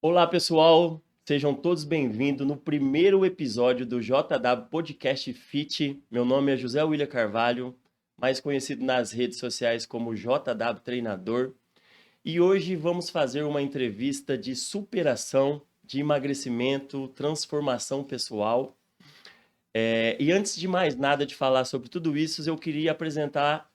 Olá, pessoal! Sejam todos bem-vindos no primeiro episódio do JW Podcast Fit. Meu nome é José William Carvalho, mais conhecido nas redes sociais como JW Treinador. E hoje vamos fazer uma entrevista de superação, de emagrecimento, transformação pessoal. E antes de mais nada de falar sobre tudo isso, eu queria apresentar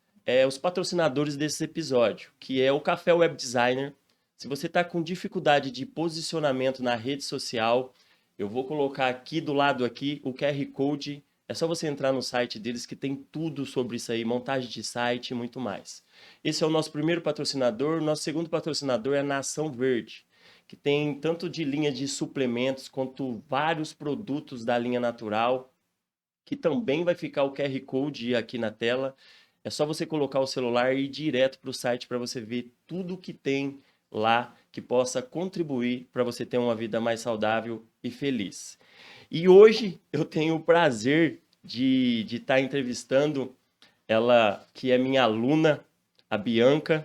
os patrocinadores desse episódio, que é o Café Web Designer. Se você está com dificuldade de posicionamento na rede social, eu vou colocar aqui do lado aqui o QR Code. É só você entrar no site deles que tem tudo sobre isso aí, montagem de site e muito mais. Esse é o nosso primeiro patrocinador. Nosso segundo patrocinador é a Nação Verde, que tem tanto de linha de suplementos quanto vários produtos da linha natural, que também vai ficar o QR Code aqui na tela. É só você colocar o celular e ir direto para o site para você ver tudo que tem lá que possa contribuir para você ter uma vida mais saudável e feliz. E hoje eu tenho o prazer de estar entrevistando ela, que é minha aluna, a Bianca.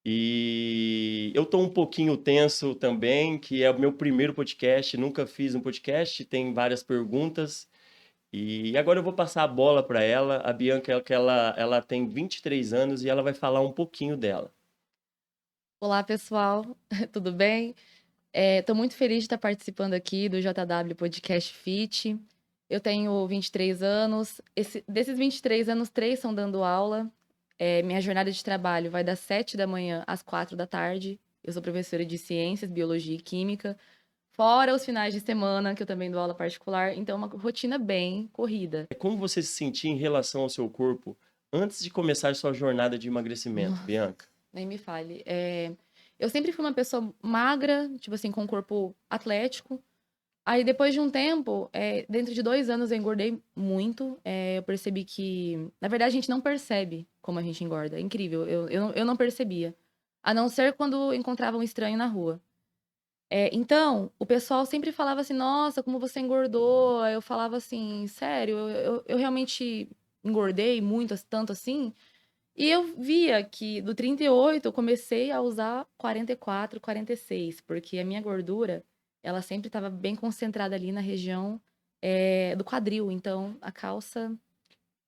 E eu estou um pouquinho tenso também, que é o meu primeiro podcast, nunca fiz um podcast, tem várias perguntas. E agora eu vou passar a bola para ela. A Bianca, ela tem 23 anos e ela vai falar um pouquinho dela. Olá, pessoal, tudo bem? Estou muito feliz de estar participando aqui do JW Podcast Fit. Eu tenho 23 anos. Desses 23 anos, 3 são dando aula. Minha jornada de trabalho vai das 7 da manhã às 4 da tarde. Eu sou professora de Ciências, Biologia e Química. Fora os finais de semana, que eu também dou aula particular. Então, uma rotina bem corrida. Como você se sentia em relação ao seu corpo antes de começar sua jornada de emagrecimento, Nossa, Bianca? nem me fale. Eu sempre fui uma pessoa magra, tipo assim, com um corpo atlético. Aí, depois de um tempo, dentro de 2 anos, eu engordei muito. Eu percebi que, na verdade, a gente não percebe como a gente engorda. É incrível. Eu não percebia. A não ser quando encontrava um estranho na rua. Então, o pessoal sempre falava assim: Nossa, como você engordou. Aí eu falava assim: Sério, eu realmente engordei muito, tanto assim. E eu via que do 38 eu comecei a usar 44, 46, porque a minha gordura, ela sempre estava bem concentrada ali na região, do quadril, então a calça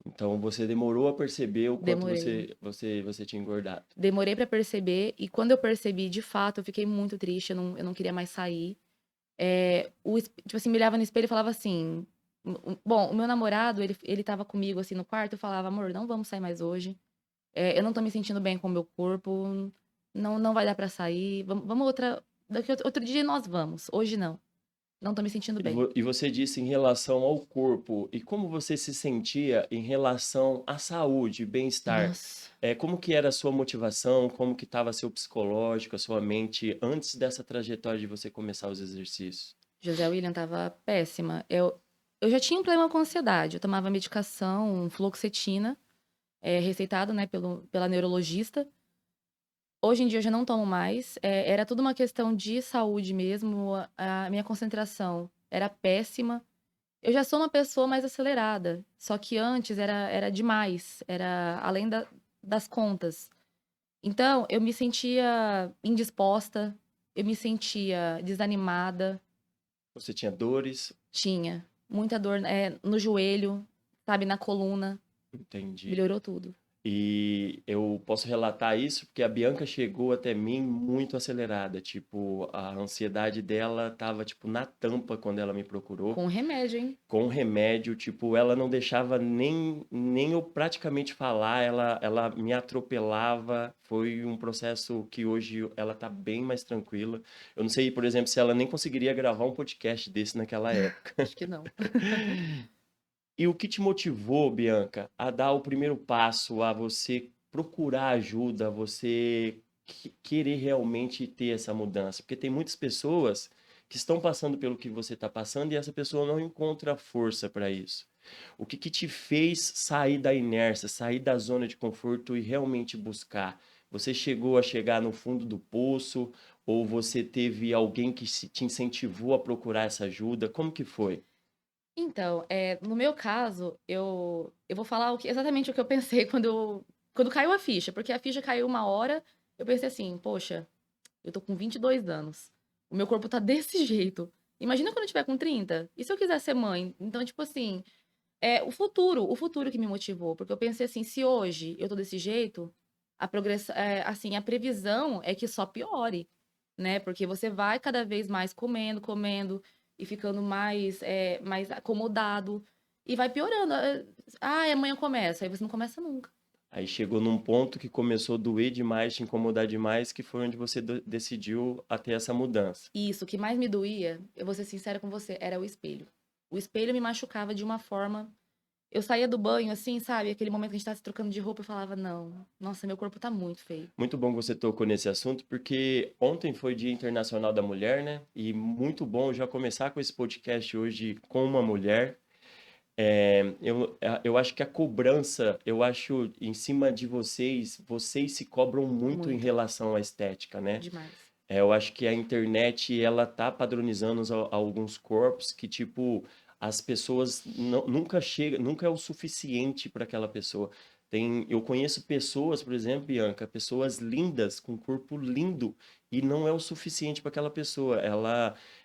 Então você demorou a perceber o quanto demorei. você tinha engordado. Demorei pra perceber e quando eu percebi, de fato, eu fiquei muito triste, eu não queria mais sair. Tipo assim, me olhava no espelho e falava assim, bom, o meu namorado, ele estava comigo assim no quarto, eu falava: "Amor, não vamos sair mais hoje. Eu não tô me sentindo bem com o meu corpo, não vai dar pra sair, vamos daqui outro dia nós vamos, hoje não, não tô me sentindo bem". E você disse em relação ao corpo, e como você se sentia em relação à saúde, bem-estar? Nossa, Como que era a sua motivação, como que estava seu psicológico, a sua mente antes dessa trajetória de você começar os exercícios? José William estava péssima. Eu já tinha um problema com ansiedade, eu tomava medicação, fluoxetina, receitado, né, pela neurologista. Hoje em dia eu já não tomo mais, era tudo uma questão de saúde mesmo, a minha concentração era péssima. Eu já sou uma pessoa mais acelerada, só que antes era demais, era além das contas. Então, eu me sentia indisposta, eu me sentia desanimada, Você tinha dores? tinha muita dor, no joelho, sabe, na coluna, Entendi. melhorou tudo. E eu posso relatar isso porque a Bianca chegou até mim muito acelerada, tipo, a ansiedade dela estava tipo na tampa quando ela me procurou, Com remédio, hein. com remédio, tipo, ela não deixava nem eu praticamente falar, ela me atropelava. Foi um processo que hoje ela tá bem mais tranquila. Eu não sei, por exemplo, se ela nem conseguiria gravar um podcast desse naquela época. Acho que não. E o que te motivou, Bianca, a dar o primeiro passo, a você procurar ajuda, a você querer realmente ter essa mudança? Porque tem muitas pessoas que estão passando pelo que você está passando e essa pessoa não encontra força para isso. O que te fez sair da inércia, sair da zona de conforto e realmente buscar? Você chegou a chegar no fundo do poço ou você teve alguém que te incentivou a procurar essa ajuda? Como que foi? Então, no meu caso, eu vou falar exatamente o que eu pensei quando caiu a ficha, porque a ficha caiu uma hora, eu pensei assim: "Poxa, eu tô com 22 anos. O meu corpo tá desse jeito. Imagina quando eu tiver com 30. E se eu quiser ser mãe? Então, tipo assim, é o futuro que me motivou, porque eu pensei assim, se hoje eu tô desse jeito, assim, a previsão é que só piore, né? Porque você vai cada vez mais comendo, comendo e ficando mais acomodado e vai piorando. Amanhã começa, aí você não começa nunca. Aí chegou num ponto que começou a doer demais, te incomodar demais, que foi onde você decidiu a ter essa mudança. E isso, o que mais me doía, eu vou ser sincera com você, era o espelho. O espelho me machucava de uma forma. Eu saía do banho, assim, sabe? Aquele momento que a gente tá se trocando de roupa, eu falava, não, nossa, meu corpo tá muito feio. Muito bom que você tocou nesse assunto, porque ontem foi Dia Internacional da Mulher, né? E muito bom já começar com esse podcast hoje com uma mulher. Eu acho que a cobrança, eu acho, em cima de vocês se cobram muito em Muito, relação à estética, né? demais. Eu acho que a internet, ela tá padronizando alguns corpos que, tipo, as pessoas nunca chega, nunca é o suficiente para aquela pessoa. Eu conheço pessoas, por exemplo, Bianca, pessoas lindas, com corpo lindo, e não é o suficiente para aquela pessoa.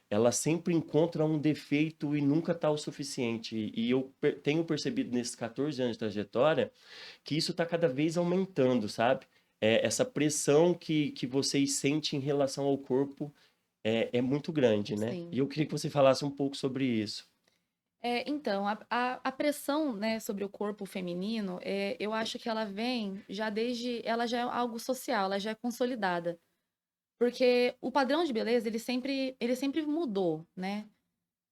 Ela sempre encontra um defeito e nunca tá o suficiente. E eu tenho percebido nesses 14 anos de trajetória que isso está cada vez aumentando, sabe? Essa pressão que vocês sentem em relação ao corpo é muito grande, né? E Sim. eu queria que você falasse um pouco sobre isso. Então, a pressão, né, sobre o corpo feminino, eu acho que ela vem já desde. Ela já é algo social, ela já é consolidada. Porque o padrão de beleza, ele sempre mudou, né?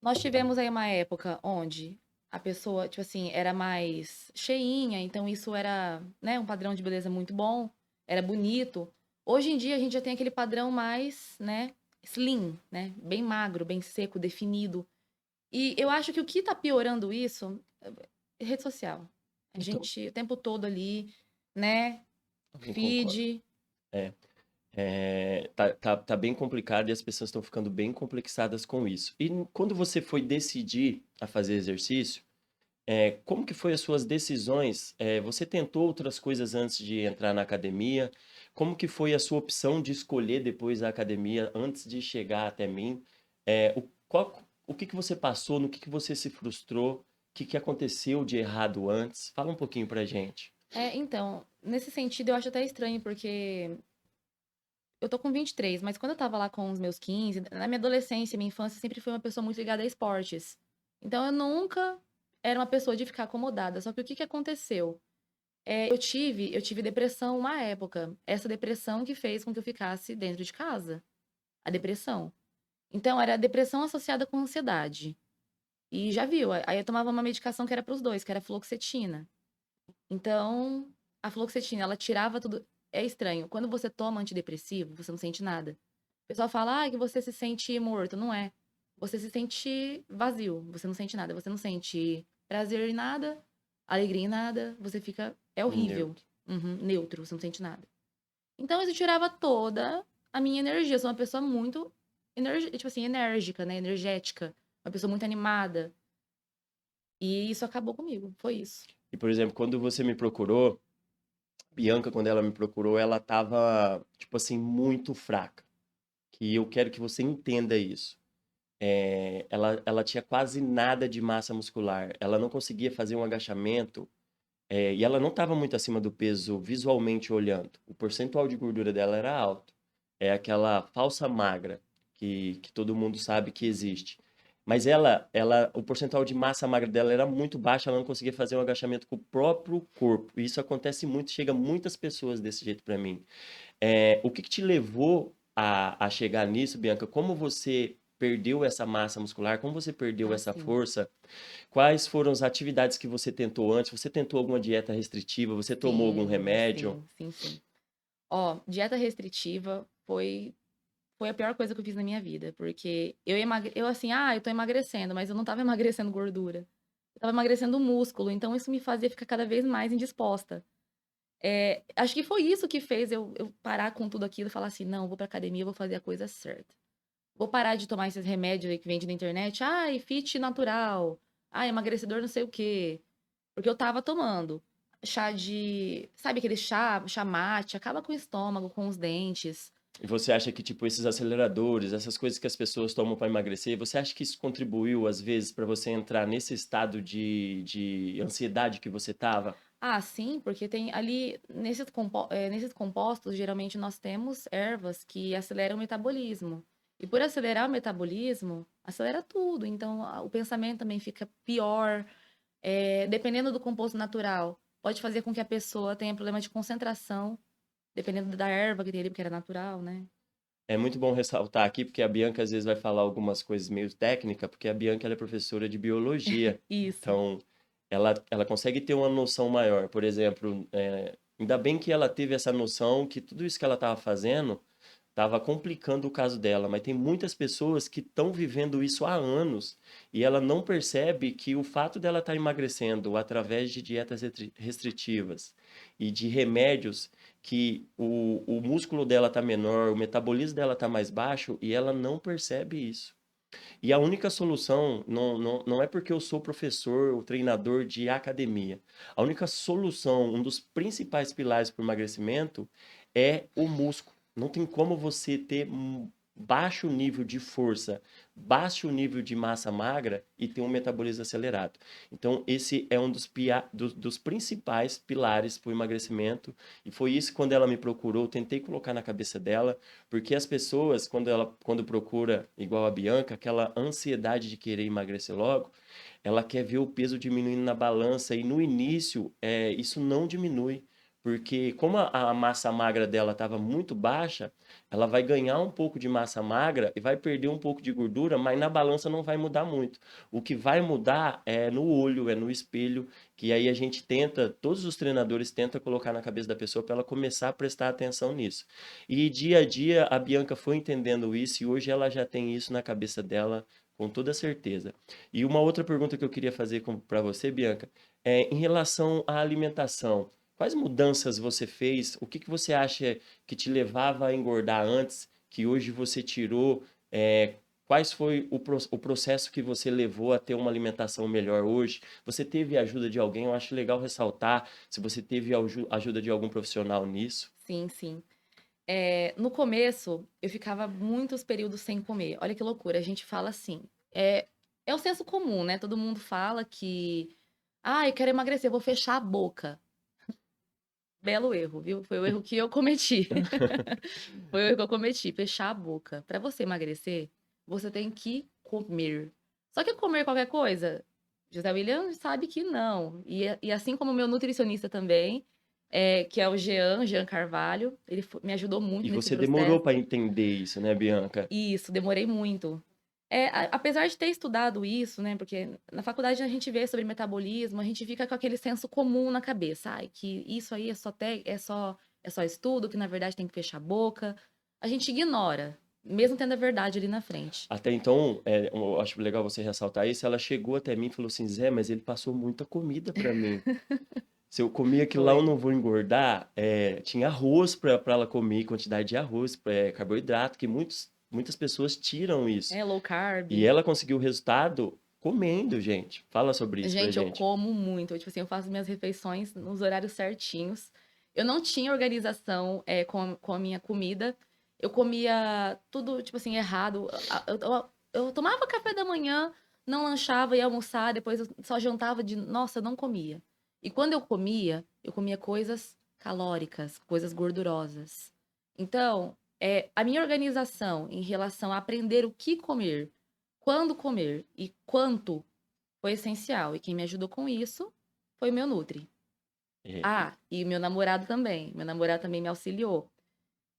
Nós tivemos aí uma época onde a pessoa, tipo assim, era mais cheinha, então isso era, né, um padrão de beleza muito bom, era bonito. Hoje em dia a gente já tem aquele padrão mais, né, slim, né, bem magro, bem seco, definido. E eu acho que o que tá piorando isso é rede social. A Então, gente o tempo todo ali, né, também concordo. feed. É, tá bem complicado e as pessoas estão ficando bem complexadas com isso. E quando você foi decidir a fazer exercício, como que foi as suas decisões? Você tentou outras coisas antes de entrar na academia? Como que foi a sua opção de escolher depois a academia antes de chegar até mim? O que que você passou? No que você se frustrou? O que que aconteceu de errado antes? Fala um pouquinho pra gente. Então, nesse sentido eu acho até estranho, porque eu tô com 23, mas quando eu tava lá com os meus 15, na minha adolescência, minha infância, sempre fui uma pessoa muito ligada a esportes. Então eu nunca era uma pessoa de ficar acomodada. Só que o que que aconteceu? Eu tive depressão uma época. Essa depressão que fez com que eu ficasse dentro de casa. A depressão. Então era depressão associada com ansiedade. E já viu, aí eu tomava uma medicação que era para os dois, que era fluoxetina. Então, a fluoxetina, ela tirava tudo. É estranho. Quando você toma antidepressivo, você não sente nada. O pessoal fala, que você se sente morto. Não é. Você se sente vazio. Você não sente nada. Você não sente prazer em nada, alegria em nada. Você fica. É horrível. Neutro. Uhum, neutro. Você não sente nada. Então, isso tirava toda a minha energia. Eu sou uma pessoa muito. Tipo assim, enérgica, né? Energética. Uma pessoa muito animada. E isso acabou comigo. Foi isso. E, por exemplo, quando você me procurou, Bianca, quando ela me procurou, ela tava, tipo assim, muito fraca. Que eu quero que você entenda isso. Ela tinha quase nada de massa muscular. Ela não conseguia fazer um agachamento, e ela não estava muito acima do peso visualmente olhando. O percentual de gordura dela era alto. É aquela falsa magra que todo mundo sabe que existe. Mas o percentual de massa magra dela era muito baixo, ela não conseguia fazer um agachamento com o próprio corpo. E isso acontece muito, chega muitas pessoas desse jeito para mim. O que que te levou a chegar nisso, Bianca? Como você perdeu essa massa muscular? Como você perdeu essa Assim. força? Quais foram as atividades que você tentou antes? Você tentou alguma dieta restritiva? Você tomou algum Sim, remédio? sim, sim, sim. Ó, dieta restritiva foi a pior coisa que eu fiz na minha vida, porque eu assim, eu tô emagrecendo, mas eu não tava emagrecendo gordura. Eu tava emagrecendo músculo, então isso me fazia ficar cada vez mais indisposta. Acho que foi isso que fez eu parar com tudo aquilo e falar assim, não, eu vou pra academia, eu vou fazer a coisa certa. Vou parar de tomar esses remédios aí que vende na internet. Ai, fit natural. Ai, emagrecedor não sei o quê. Porque eu tava tomando chá de. Sabe aquele chá mate? Acaba com o estômago, com os dentes. E você acha que, tipo, esses aceleradores, essas coisas que as pessoas tomam para emagrecer, você acha que isso contribuiu, às vezes, para você entrar nesse estado de ansiedade que você tava? Ah, sim, porque tem ali, nesses compostos, geralmente nós temos ervas que aceleram o metabolismo. E por acelerar o metabolismo, acelera tudo. Então, o pensamento também fica pior. Dependendo do composto natural, pode fazer com que a pessoa tenha problema de concentração, dependendo da erva que tem ali, porque era natural, né? É muito bom ressaltar aqui, porque a Bianca às vezes vai falar algumas coisas meio técnicas, porque a Bianca ela é professora de biologia. Isso. Então, ela consegue ter uma noção maior. Por exemplo, ainda bem que ela teve essa noção que tudo isso que ela estava fazendo estava complicando o caso dela, mas tem muitas pessoas que estão vivendo isso há anos e ela não percebe que o fato dela estar emagrecendo através de dietas restritivas e de remédios que o músculo dela está menor, o metabolismo dela está mais baixo e ela não percebe isso. E a única solução não é porque eu sou professor ou treinador de academia. A única solução, um dos principais pilares para o emagrecimento é o músculo. Não tem como você ter baixo nível de força, baixo nível de massa magra e ter um metabolismo acelerado. Então, esse é um dos principais pilares para o emagrecimento. E foi isso quando ela me procurou, eu tentei colocar na cabeça dela, porque as pessoas, quando procura, igual a Bianca, aquela ansiedade de querer emagrecer logo, ela quer ver o peso diminuindo na balança e no início isso não diminui. Porque como a massa magra dela estava muito baixa, ela vai ganhar um pouco de massa magra e vai perder um pouco de gordura, mas na balança não vai mudar muito. O que vai mudar é no olho, é no espelho, que aí a gente tenta, todos os treinadores tentam colocar na cabeça da pessoa para ela começar a prestar atenção nisso. E dia a dia a Bianca foi entendendo isso e hoje ela já tem isso na cabeça dela com toda certeza. E uma outra pergunta que eu queria fazer para você, Bianca, é em relação à alimentação. Quais mudanças você fez? O que que você acha que te levava a engordar antes, que hoje você tirou? Quais foi o processo que você levou a ter uma alimentação melhor hoje? Você teve ajuda de alguém? Eu acho legal ressaltar se você teve ajuda de algum profissional nisso. Sim, sim. No começo, eu ficava muitos períodos sem comer. Olha que loucura, a gente fala assim. É o senso comum, né? Todo mundo fala que, eu quero emagrecer, vou fechar a boca. Belo erro, viu? Foi o erro que eu cometi. Foi o erro que eu cometi, fechar a boca. Pra você emagrecer, você tem que comer. Só que comer qualquer coisa, José William sabe que não. E assim como o meu nutricionista também, que é o Jean Carvalho, ele me ajudou E muito nesse você demorou para processo. entender isso, né, Bianca? Isso, demorei muito. Apesar de ter estudado isso, né? Porque na faculdade a gente vê sobre metabolismo, a gente fica com aquele senso comum na cabeça, que isso aí é só estudo, que na verdade tem que fechar a boca. A gente ignora, mesmo tendo a verdade ali na frente. Até então, eu acho legal você ressaltar isso. Ela chegou até mim e falou assim: Zé, mas ele passou muita comida para mim. Se eu comer aquilo lá, eu Foi. não vou engordar. Tinha arroz para ela comer, quantidade de arroz, carboidrato, que muitas pessoas tiram isso. É low carb. E ela conseguiu o resultado comendo, gente. Fala sobre isso pra Gente, eu gente. como muito. Tipo assim, eu faço minhas refeições nos horários certinhos. Eu não tinha organização, com a minha comida. Eu comia tudo, tipo assim, errado. Eu tomava café da manhã, não lanchava, ia almoçar, depois eu só jantava de. Nossa, eu não comia. E quando eu comia coisas calóricas, coisas gordurosas. Então, a minha organização em relação a aprender o que comer, quando comer e quanto foi essencial. E quem me ajudou com isso foi o meu Nutri. É, Ah, e o meu namorado também. Meu namorado também me auxiliou.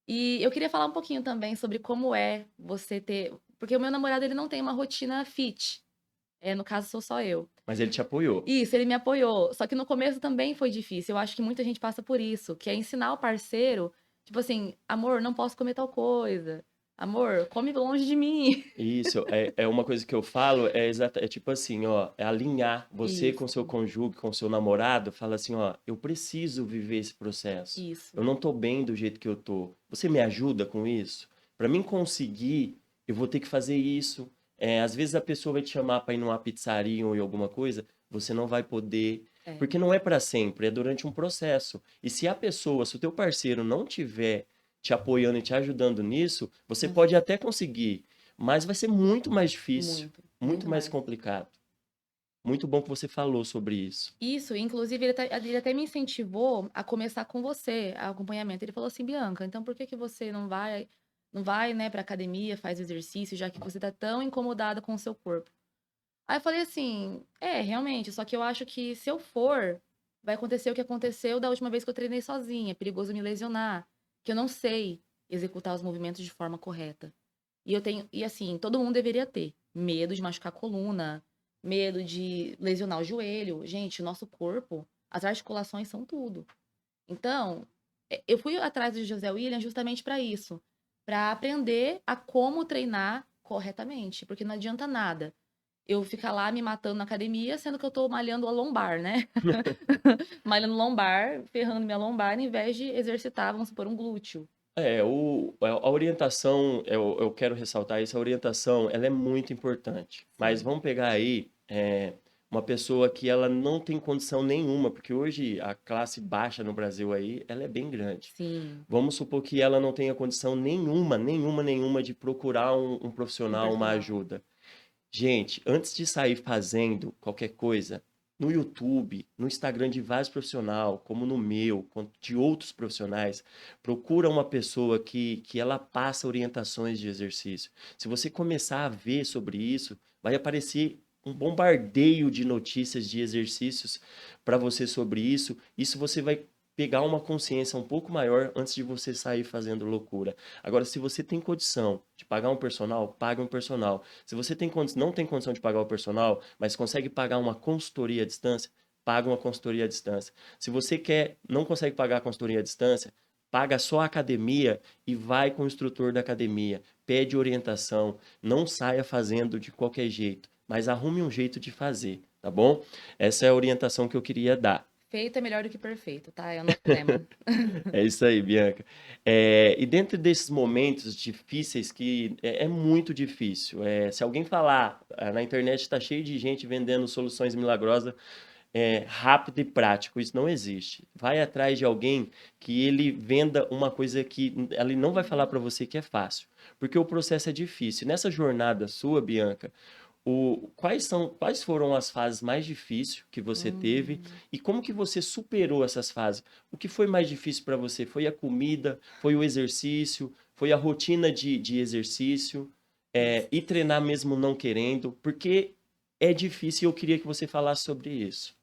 E eu queria falar um pouquinho também sobre como é você ter. Porque o meu namorado ele não tem uma rotina fit. No caso, sou só eu. mas ele te apoiou. Isso, ele me apoiou. Só que no começo também foi difícil. Eu acho que muita gente passa por isso, que é ensinar o parceiro, tipo assim, amor, não posso comer tal coisa. Amor, come longe de mim. Isso, é uma coisa que eu falo, é tipo assim, ó, é alinhar você com Isso, seu cônjuge, com seu namorado, fala assim, ó, eu preciso viver esse processo. isso. Eu não tô bem do jeito que eu tô. Você me ajuda com isso? Para mim conseguir, eu vou ter que fazer isso. Às vezes a pessoa vai te chamar para ir numa pizzaria ou em alguma coisa, você não vai poder, É, porque não é para sempre, é durante um processo. E se o teu parceiro não tiver te apoiando e te ajudando nisso, você Hum, pode até conseguir, mas vai ser muito mais difícil, muito, muito muito mais mais. complicado. Muito bom que você falou sobre isso. Isso, inclusive ele até me incentivou a começar com você, a acompanhamento. Ele falou assim: "Bianca, então por que que você não vai, né, pra academia, faz exercício, já que você tá tão incomodada com o seu corpo?". Aí eu falei assim: "É, realmente, só que eu acho que se eu for, vai acontecer o que aconteceu da última vez que eu treinei sozinha, é perigoso me lesionar, que eu não sei executar os movimentos de forma correta". E assim, todo mundo deveria ter medo de machucar a coluna, medo de lesionar o joelho. Gente, o nosso corpo, as articulações são tudo. Então, eu fui atrás do José William justamente para isso, para aprender a como treinar corretamente, porque não adianta nada eu ficar lá me matando na academia, sendo que eu tô malhando a lombar, né? Malhando lombar, ferrando minha lombar, em vez de exercitar, vamos supor, um glúteo. A orientação, eu quero ressaltar isso, a orientação, ela é muito importante. Mas Sim, vamos pegar aí uma pessoa que ela não tem condição nenhuma, porque hoje a classe baixa no Brasil aí, ela é bem grande. sim, Vamos supor que ela não tenha condição nenhuma, nenhuma, nenhuma de procurar um um profissional, uma personal. ajuda. Gente, antes de sair fazendo qualquer coisa, no YouTube, no Instagram de vários profissionais, como no meu, quanto de outros profissionais, procura uma pessoa que ela passa orientações de exercício. Se você começar a ver sobre isso, vai aparecer um bombardeio de notícias de exercícios para você sobre isso. Isso você vai pegar uma consciência um pouco maior antes de você sair fazendo loucura. Agora, se você tem condição de pagar um personal, pague um personal. Se você não tem condição de pagar o personal, mas consegue pagar uma consultoria à distância, paga uma consultoria à distância. Se você não consegue pagar a consultoria à distância, paga só a academia e vai com o instrutor da academia. Pede orientação, não saia fazendo de qualquer jeito, mas arrume um jeito de fazer, tá bom? Essa é a orientação que eu queria dar. Feito é melhor do que perfeito, tá? É o nosso lema. É isso aí, Bianca. E dentro desses momentos difíceis, que é muito difícil, se alguém falar, na internet está cheio de gente vendendo soluções milagrosas, rápido e prático, isso não existe. Vai atrás de alguém que ele venda uma coisa que ele não vai falar para você que é fácil, porque o processo é difícil. Nessa jornada sua, Bianca, quais foram as fases mais difíceis que você teve Hum. e como que você superou essas fases? O que foi mais difícil para você? Foi a comida? Foi o exercício? Foi a rotina de exercício? Nossa. E treinar mesmo não querendo? Porque é difícil e eu queria que você falasse sobre isso.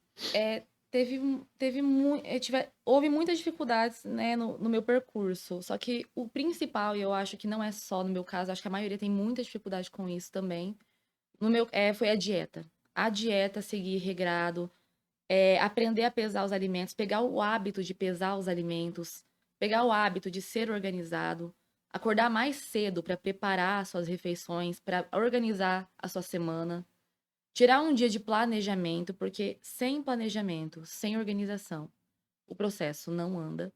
Houve muitas dificuldades, né, no meu percurso. Só que o principal, e eu acho que não é só no meu caso, acho que a maioria tem muita dificuldade com isso também. Foi a dieta. A dieta, seguir regrado, aprender a pesar os alimentos, pegar o hábito de pesar os alimentos, pegar o hábito de ser organizado, acordar mais cedo para preparar suas refeições, para organizar a sua semana. Tirar um dia de planejamento, porque sem planejamento, sem organização, o processo não anda.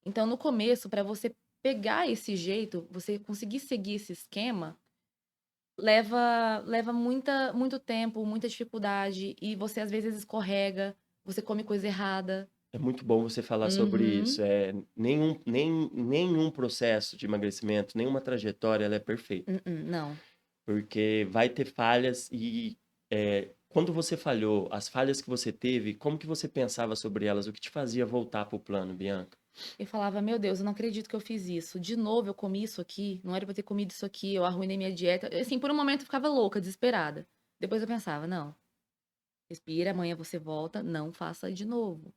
Então, no começo, para você pegar esse jeito, você conseguir seguir esse esquema, leva muito tempo, muita dificuldade, e você às vezes escorrega, você come coisa errada. É muito bom você falar sobre Uhum. isso. Nenhum processo de emagrecimento, nenhuma trajetória, ela é perfeita. Não. Porque vai ter falhas e quando você falhou, as falhas que você teve, como que você pensava sobre elas? O que te fazia voltar para o plano, Bianca? Eu falava, meu Deus, eu não acredito que eu fiz isso. De novo, eu comi isso aqui. Não era pra eu ter comido isso aqui. Eu arruinei minha dieta. Assim, por um momento eu ficava louca, desesperada. Depois eu pensava, não, respira, amanhã você volta, não faça de novo.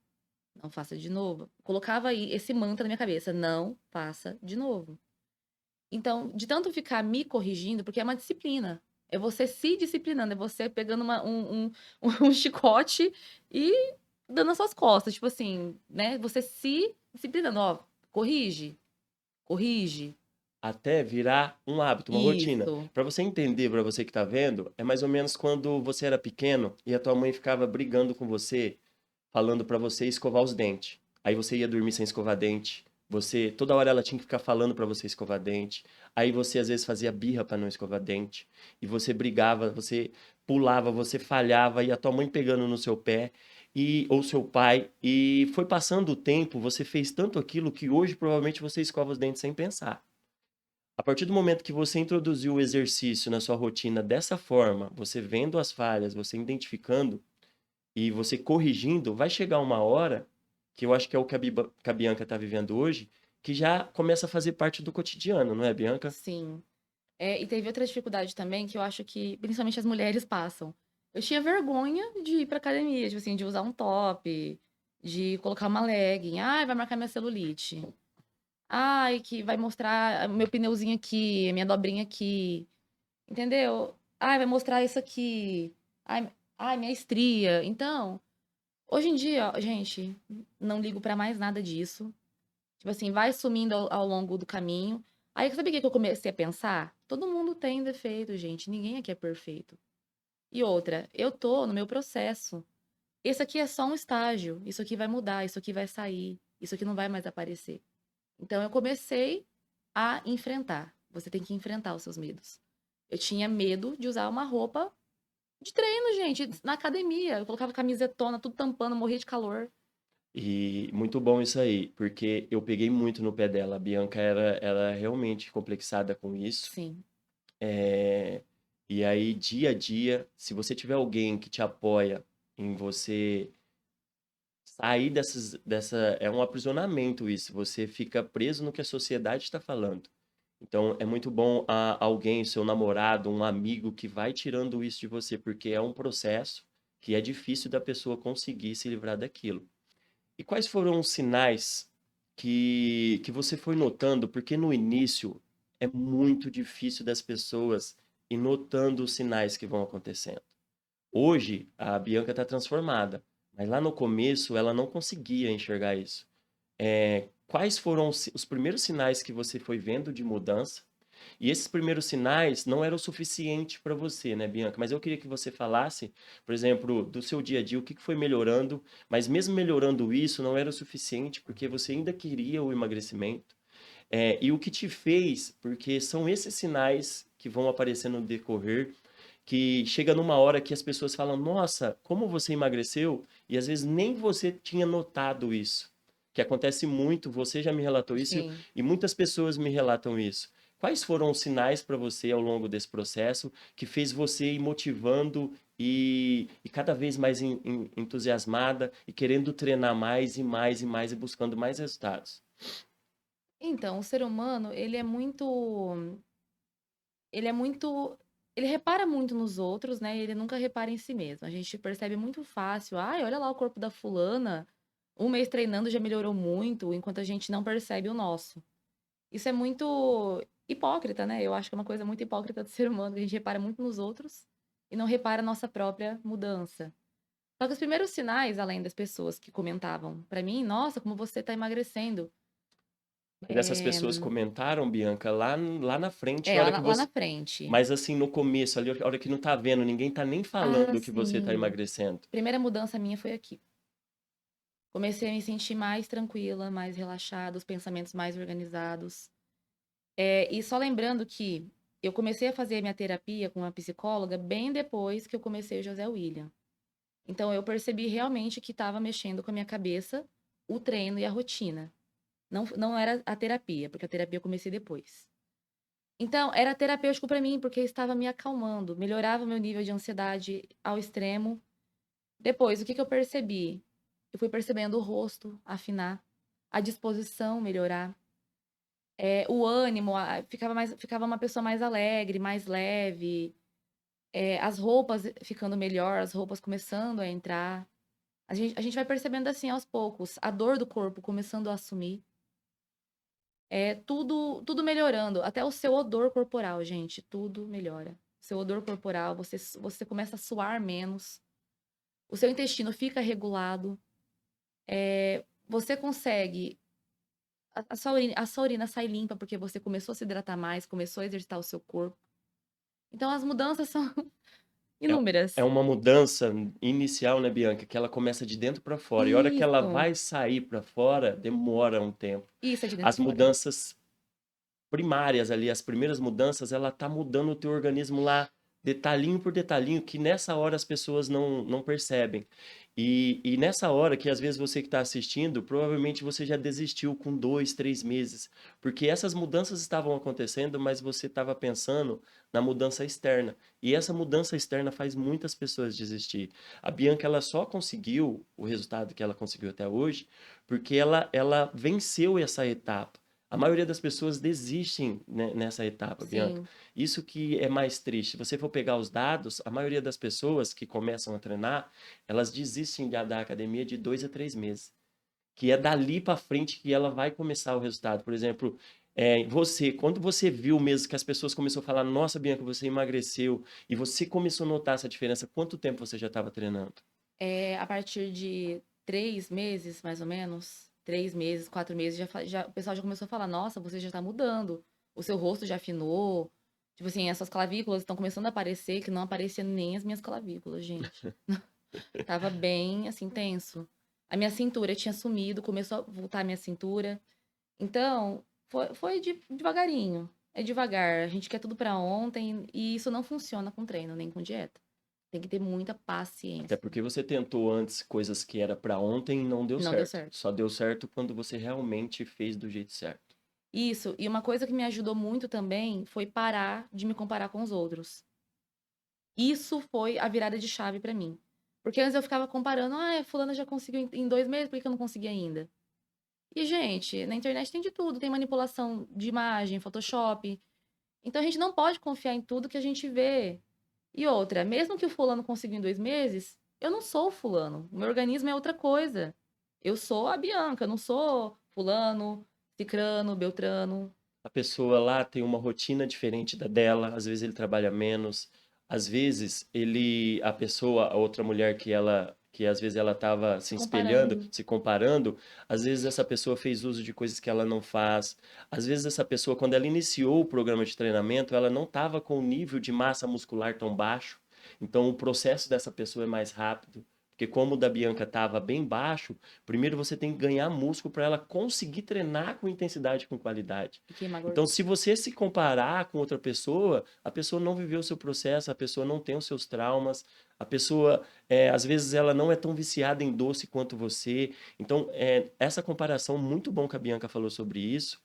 Não faça de novo. Colocava aí esse mantra na minha cabeça, não faça de novo. Então, de tanto ficar me corrigindo, porque é uma disciplina. É você se disciplinando, é você pegando um chicote e dando nas suas costas. Tipo assim, né? Você se disciplinando, ó, corrige, corrige. Até virar um hábito, uma rotina. Isso. Para você entender, para você que está vendo, é mais ou menos quando você era pequeno e a tua mãe ficava brigando com você, falando para você escovar os dentes. Aí você ia dormir sem escovar dente. Você, toda hora ela tinha que ficar falando para você escovar dente. Aí você às vezes fazia birra para não escovar dente. E você brigava, você pulava, você falhava e a tua mãe pegando no seu pé. ou seu pai, e foi passando o tempo, você fez tanto aquilo que hoje provavelmente você escova os dentes sem pensar. A partir do momento que você introduziu o exercício na sua rotina dessa forma, você vendo as falhas, você identificando e você corrigindo, vai chegar uma hora, que eu acho que é o que que a Bianca está vivendo hoje, que já começa a fazer parte do cotidiano, não é, Bianca? Sim. E teve outra dificuldade também que eu acho que principalmente as mulheres passam. Eu tinha vergonha de ir pra academia, tipo assim, de usar um top, de colocar uma legging. Ai, vai marcar minha celulite. Ai, que vai mostrar meu pneuzinho aqui, minha dobrinha aqui. Entendeu? Ai, vai mostrar isso aqui. Ai, minha estria. Então, hoje em dia, ó, gente, não ligo pra mais nada disso. Tipo assim, vai sumindo ao longo do caminho. Aí, sabe o que que eu comecei a pensar? Todo mundo tem defeito, gente. Ninguém aqui é perfeito. E outra, eu tô no meu processo. Esse aqui é só um estágio. Isso aqui vai mudar, isso aqui vai sair, isso aqui não vai mais aparecer. Então, eu comecei a enfrentar. Você tem que enfrentar os seus medos. Eu tinha medo de usar uma roupa de treino, gente, na academia. Eu colocava camisetona, tudo tampando, morria de calor. E muito bom isso aí, porque eu peguei muito no pé dela. A Bianca era realmente complexada com isso. Sim, É, E aí, dia a dia, se você tiver alguém que te apoia em você sair dessa. É um aprisionamento isso. Você fica preso no que a sociedade está falando. Então, é muito bom alguém, seu namorado, um amigo, que vai tirando isso de você, porque é um processo que é difícil da pessoa conseguir se livrar daquilo. E quais foram os sinais que você foi notando? Porque no início é muito difícil das pessoas ir notando os sinais que vão acontecendo. Hoje, a Bianca está transformada, mas lá no começo ela não conseguia enxergar isso. Quais foram os primeiros sinais que você foi vendo de mudança? E esses primeiros sinais não eram o suficiente para você, né, Bianca? Mas eu queria que você falasse, por exemplo, do seu dia a dia, o que foi melhorando, mas mesmo melhorando isso, não era o suficiente, porque você ainda queria o emagrecimento. E o que te fez, porque são esses sinais que vão aparecer no decorrer, que chega numa hora que as pessoas falam, nossa, como você emagreceu? E às vezes nem você tinha notado isso. Que acontece muito, você já me relatou isso sim. e muitas pessoas me relatam isso. Quais foram os sinais para você ao longo desse processo que fez você ir motivando e cada vez mais entusiasmada e querendo treinar mais e mais e mais e buscando mais resultados? Então, o ser humano, ele é muito, ele repara muito nos outros, né? Ele nunca repara em si mesmo. A gente percebe muito fácil. Ai, olha lá o corpo da fulana. Um mês treinando já melhorou muito, enquanto a gente não percebe o nosso. Isso é muito hipócrita, né? Eu acho que é uma coisa muito hipócrita do ser humano, que a gente repara muito nos outros e não repara a nossa própria mudança. Só que os primeiros sinais, além das pessoas que comentavam pra mim, nossa, como você tá emagrecendo. Mas essas pessoas É, comentaram, Bianca, lá na frente, a lá hora na, que lá na você. frente. Mas assim, no começo, ali, a hora que não tá vendo, ninguém tá nem Ah, falando que você tá sim. emagrecendo. Primeira mudança minha foi aqui. Comecei a me sentir mais tranquila, mais relaxada, os pensamentos mais organizados. E só lembrando que eu comecei a fazer minha terapia com uma psicóloga bem depois que eu comecei o José William. Então eu percebi realmente que estava mexendo com a minha cabeça, o treino e a rotina. Não, não era a terapia, porque a terapia eu comecei depois. Então, era terapêutico para mim, porque estava me acalmando, melhorava o meu nível de ansiedade ao extremo. Depois, o que que eu percebi? Eu fui percebendo o rosto afinar, a disposição melhorar, o ânimo, ficava uma pessoa mais alegre, mais leve, as roupas ficando melhor, as roupas começando a entrar. A gente vai percebendo assim aos poucos, a dor do corpo começando a assumir. Tudo melhorando, até o seu odor corporal, gente, tudo melhora. Seu odor corporal, você começa a suar menos, o seu intestino fica regulado, você consegue. A sua urina sai limpa porque você começou a se hidratar mais, começou a exercitar o seu corpo. Então as mudanças são É inúmeras. uma mudança inicial, né, Bianca, que ela começa de dentro para fora. E a hora que ela Isso. vai sair para fora, demora um tempo. Isso é de dentro As pra fora. mudanças primárias ali, as primeiras mudanças, ela tá mudando o teu organismo lá detalhinho por detalhinho, que nessa hora as pessoas não percebem. E nessa hora que às vezes você que está assistindo, provavelmente você já desistiu com 2, 3 meses, porque essas mudanças estavam acontecendo, mas você estava pensando na mudança externa. E essa mudança externa faz muitas pessoas desistir. A Bianca, ela só conseguiu o resultado que ela conseguiu até hoje, porque ela venceu essa etapa. A maioria das pessoas desistem, né, nessa etapa, Bianca. Sim, Isso que é mais triste. Se você for pegar os dados, a maioria das pessoas que começam a treinar, elas desistem da academia de 2 a 3 meses. Que é dali para frente que ela vai começar o resultado. Por exemplo, quando você viu mesmo que as pessoas começaram a falar, nossa, Bianca, você emagreceu, e você começou a notar essa diferença, quanto tempo você já estava treinando? a partir de 3 meses, mais ou menos, 3 meses, 4 meses, o pessoal já começou a falar, nossa, você já tá mudando, o seu rosto já afinou, tipo assim, essas clavículas estão começando a aparecer, que não apareciam nem as minhas clavículas, gente. Tava bem, assim, tenso. A minha cintura tinha sumido, começou a voltar a minha cintura. Então, foi devagarinho. É devagar. A gente quer tudo pra ontem e isso não funciona com treino, nem com dieta. Tem que ter muita Até paciência. porque você tentou antes coisas que era para ontem e não deu Não deu certo. certo. Só deu certo quando você realmente fez do jeito certo. Isso. E uma coisa que me ajudou muito também foi parar de me comparar com os outros. Isso foi a virada de chave pra mim. Porque antes eu ficava comparando, fulana já conseguiu em 2 meses, por que que eu não consegui ainda? E, gente, na internet tem de tudo, tem manipulação de imagem, Photoshop. Então a gente não pode confiar em tudo que a gente vê. E outra, mesmo que o fulano conseguiu em 2 meses, eu não sou o fulano. O meu organismo é outra coisa. Eu sou a Bianca, eu não sou fulano, cicrano, beltrano. A pessoa lá tem uma rotina diferente da dela, às vezes ele trabalha menos, às vezes a pessoa, a outra mulher que às vezes ela estava se Se espelhando, comparando. se comparando, às vezes essa pessoa fez uso de coisas que ela não faz. Às vezes essa pessoa, quando ela iniciou o programa de treinamento, ela não estava com o nível de massa muscular tão baixo, então o processo dessa pessoa é mais rápido. Porque como o da Bianca estava bem baixo, primeiro você tem que ganhar músculo para ela conseguir treinar com intensidade e com qualidade. E queimar Então, gordura. se você se comparar com outra pessoa, a pessoa não viveu o seu processo, a pessoa não tem os seus traumas, a pessoa, às vezes, ela não é tão viciada em doce quanto você. Então, essa comparação, muito bom que a Bianca falou sobre isso,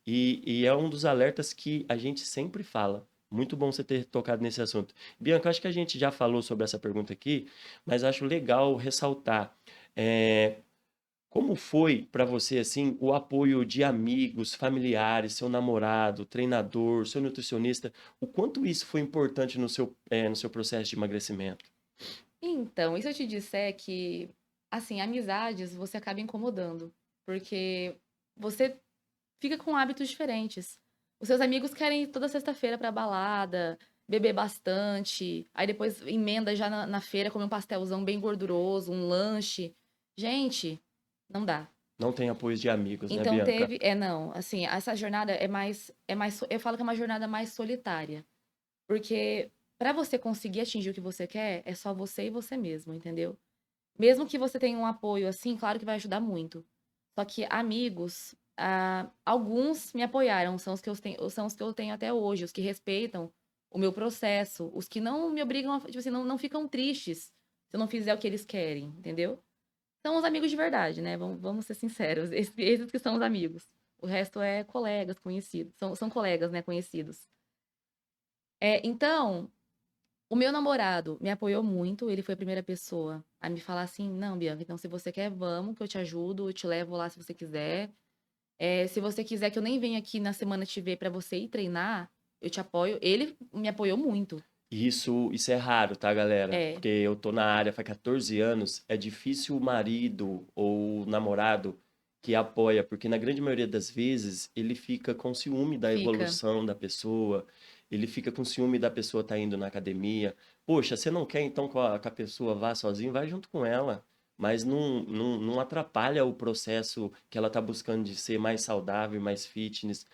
e é um dos alertas que a gente sempre fala. Muito bom você ter tocado nesse assunto. Bianca, acho que a gente já falou sobre essa pergunta aqui, mas acho legal ressaltar. É, como foi para você assim o apoio de amigos, familiares, seu namorado, treinador, seu nutricionista? O quanto isso foi importante no seu processo de emagrecimento? Então, e se eu te disser que, assim, amizades você acaba incomodando? Porque você fica com hábitos diferentes. Os seus amigos querem ir toda sexta-feira pra balada, beber bastante, aí depois emenda já na feira, comer um pastelzão bem gorduroso, um lanche. Gente, não dá. Não tem apoio de amigos, né, Então Bianca? não, assim, essa jornada eu falo que é uma jornada mais solitária, porque pra você conseguir atingir o que você quer, é só você e você mesmo, entendeu? Mesmo que você tenha um apoio assim, claro que vai ajudar muito. Só que amigos, alguns me apoiaram, são os que eu tenho até hoje, os que respeitam o meu processo, os que não me obrigam tipo assim, não ficam tristes se eu não fizer o que eles querem, entendeu? São os amigos de verdade, né? Vamos ser sinceros. Esses que são os amigos. O resto é colegas, conhecidos. São colegas, né? Conhecidos. Então, o meu namorado me apoiou muito, ele foi a primeira pessoa a me falar assim: "Não, Bianca, então se você quer, vamos, que eu te ajudo, eu te levo lá se você quiser. Se você quiser que eu nem venha aqui na semana te ver pra você ir treinar, eu te apoio". Ele me apoiou muito. Isso é raro, tá, galera? É, Porque eu tô na área faz 14 anos, é difícil o marido ou o namorado que apoia, porque na grande maioria das vezes ele fica com ciúme da fica. evolução da pessoa, ele fica com ciúme da pessoa estar indo na academia. Poxa, você não quer então que a pessoa vá sozinho? Vai junto com ela. Mas não atrapalha o processo que ela está buscando de ser mais saudável, mais fitness,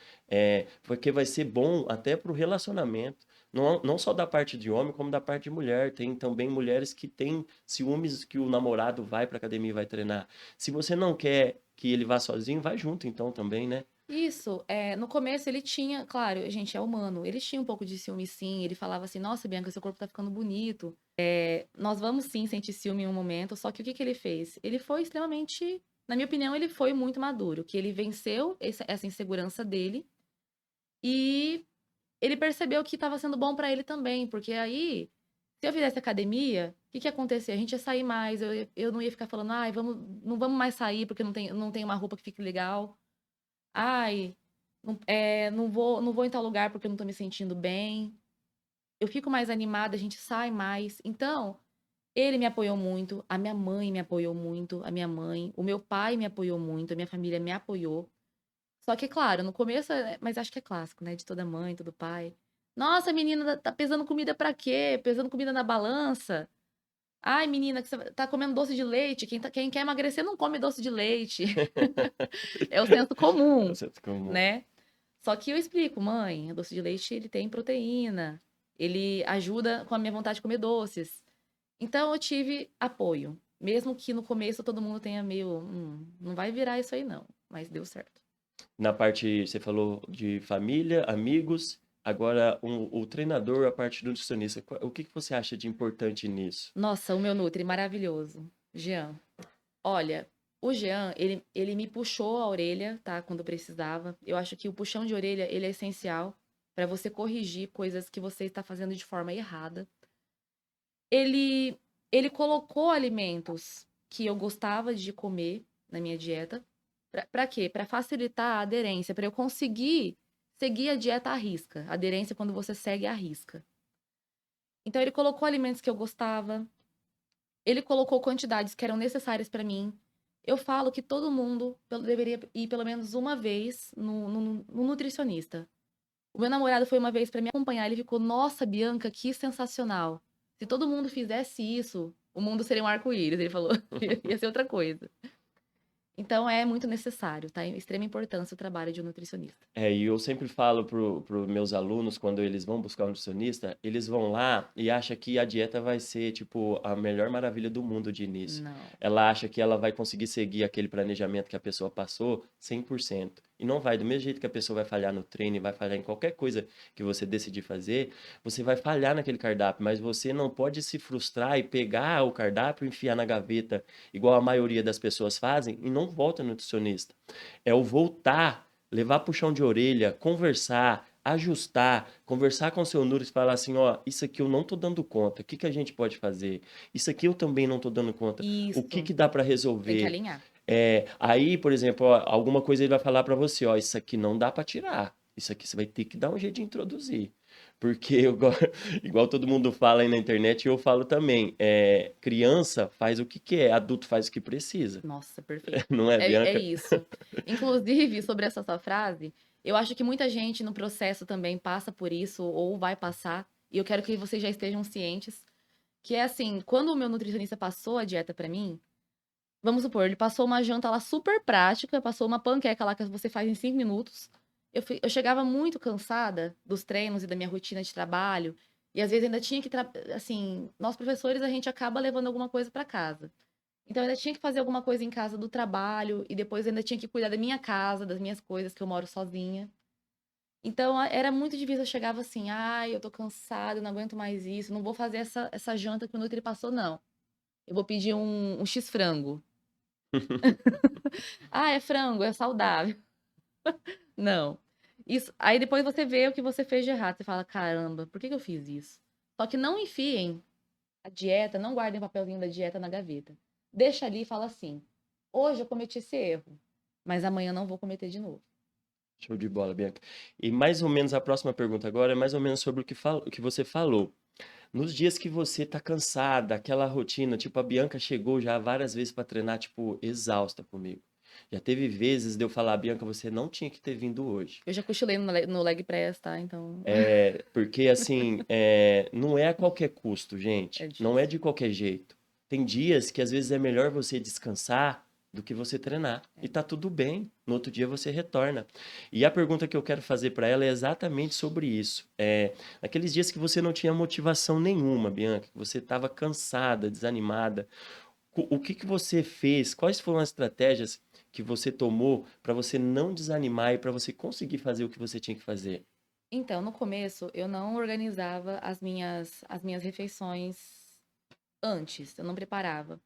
porque vai ser bom até para o relacionamento. Não só da parte de homem, como da parte de mulher. Tem também mulheres que têm ciúmes que o namorado vai para academia e vai treinar. Se você não quer que ele vá sozinho, vai junto então também, né? Isso, no começo ele tinha, claro, a gente é humano, ele tinha um pouco de ciúme sim, ele falava assim: "Nossa, Bianca, seu corpo tá ficando bonito, nós vamos sim sentir ciúme em um momento", só que o que que ele fez? Ele foi extremamente, na minha opinião, ele foi muito maduro, que ele venceu essa insegurança dele, e ele percebeu que estava sendo bom pra ele também, porque aí, se eu fizesse academia, o que que ia acontecer? A gente ia sair mais, eu não ia ficar falando: "Ai, não vamos mais sair porque não tem uma roupa que fique legal". Ai, não vou em tal lugar porque eu não tô me sentindo bem. Eu fico mais animada, a gente sai mais. Então, ele me apoiou muito, a minha mãe me apoiou muito, a minha mãe, o meu pai me apoiou muito, a minha família me apoiou. Só que, claro, no começo, mas acho que é clássico, né, de toda mãe, todo pai. Nossa, menina, tá pesando comida pra quê? Pesando comida na balança? Ai, menina, que você tá comendo doce de leite. Quem quer emagrecer não come doce de leite. É o senso É o comum, senso comum. né? Só que eu explico: "Mãe, o doce de leite ele tem proteína, ele ajuda com a minha vontade de comer doces". Então eu tive apoio, mesmo que no começo todo mundo tenha meio: não vai virar isso aí não", mas deu certo. Na parte, você falou de família, amigos, agora o treinador, a parte do nutricionista, o que que você acha de importante nisso? Nossa, o meu nutri maravilhoso, Jean. Olha, o Jean, ele me puxou a orelha, tá, quando eu precisava. Eu acho que o puxão de orelha, ele é essencial para você corrigir coisas que você está fazendo de forma errada. Ele ele colocou alimentos que eu gostava de comer na minha dieta. Pra quê? Pra facilitar a aderência, pra eu conseguir seguir a dieta à risca. Aderência é quando você segue à risca. Então ele colocou alimentos que eu gostava, ele colocou quantidades que eram necessárias pra mim. Eu falo que todo mundo deveria ir pelo menos uma vez no nutricionista. O meu namorado foi uma vez pra me acompanhar, ele ficou: "Nossa, Bianca, que sensacional. Se todo mundo fizesse isso, o mundo seria um arco-íris", ele falou. Ia ser outra coisa. Então é muito necessário, tá? É extrema importância o trabalho de um nutricionista. E eu sempre falo pro meus alunos, quando eles vão buscar um nutricionista, eles vão lá e acham que a dieta vai ser, tipo, a melhor maravilha do mundo de início. Não. Ela acha que ela vai conseguir seguir aquele planejamento que a pessoa passou 100%. E não vai. Do mesmo jeito que a pessoa vai falhar no treino, vai falhar em qualquer coisa que você decidir fazer, você vai falhar naquele cardápio, mas você não pode se frustrar e pegar o cardápio e enfiar na gaveta, igual a maioria das pessoas fazem, e não volta no nutricionista. É o voltar, levar puxão de orelha, conversar, ajustar, conversar com o seu Nutri e falar assim, ó, isso aqui eu não tô dando conta, o que que a gente pode fazer? Isso aqui eu também não tô dando conta, o que Isso. que dá para Tem que resolver? alinhar. Aí, por exemplo, ó, alguma coisa ele vai falar para você, ó, isso aqui não dá para tirar, isso aqui você vai ter que dar um jeito de introduzir. Porque, igual todo mundo fala aí na internet, e eu falo também, criança faz o que quer, adulto faz o que precisa. Nossa, perfeito. Não é, É Bianca? isso. Inclusive, sobre essa sua frase, eu acho que muita gente no processo também passa por isso ou vai passar, e eu quero que vocês já estejam cientes, que é assim, quando o meu nutricionista passou a dieta pra mim, vamos supor, ele passou uma janta lá super prática, passou uma panqueca lá que você faz em 5 minutos. Eu chegava muito cansada dos treinos e da minha rotina de trabalho, e às vezes ainda tinha que, assim, nós professores a gente acaba levando alguma coisa pra casa. Então eu ainda tinha que fazer alguma coisa em casa do trabalho e depois ainda tinha que cuidar da minha casa, das minhas coisas, que eu moro sozinha. Então era muito difícil, eu chegava assim: "Ai, eu tô cansada, eu não aguento mais isso, não vou fazer essa janta que o Nutri passou não. Eu vou pedir um X frango". "Ah, é frango, é saudável". Não. Isso aí depois você vê o que você fez de errado, você fala: "Caramba, por que que eu fiz isso?". Só que não enfiem a dieta, não guardem o papelzinho da dieta na gaveta. Deixa ali e fala assim: "Hoje eu cometi esse erro, mas amanhã eu não vou cometer de novo". Show de bola, Bianca. E mais ou menos a próxima pergunta agora é mais ou menos sobre o que você falou. Nos dias que você tá cansada, aquela rotina, tipo, a Bianca chegou já várias vezes para treinar, tipo, exausta comigo. Já teve vezes de eu falar, Bianca, você não tinha que ter vindo hoje. Eu já cochilei no leg press, tá, então Porque, assim, não é a qualquer custo, é gente. Não é difícil. de qualquer jeito. Tem dias que às vezes é melhor você descansar do que você treinar. E tá tudo bem. No outro dia você retorna. E a pergunta que eu quero fazer para ela é exatamente sobre isso. Naqueles dias que você não tinha motivação nenhuma, Bianca, que você estava cansada, desanimada, o que que você fez? Quais foram as estratégias que você tomou para você não desanimar e para você conseguir fazer o que você tinha que fazer? Então, no começo, eu não organizava as minhas refeições antes, eu não preparava.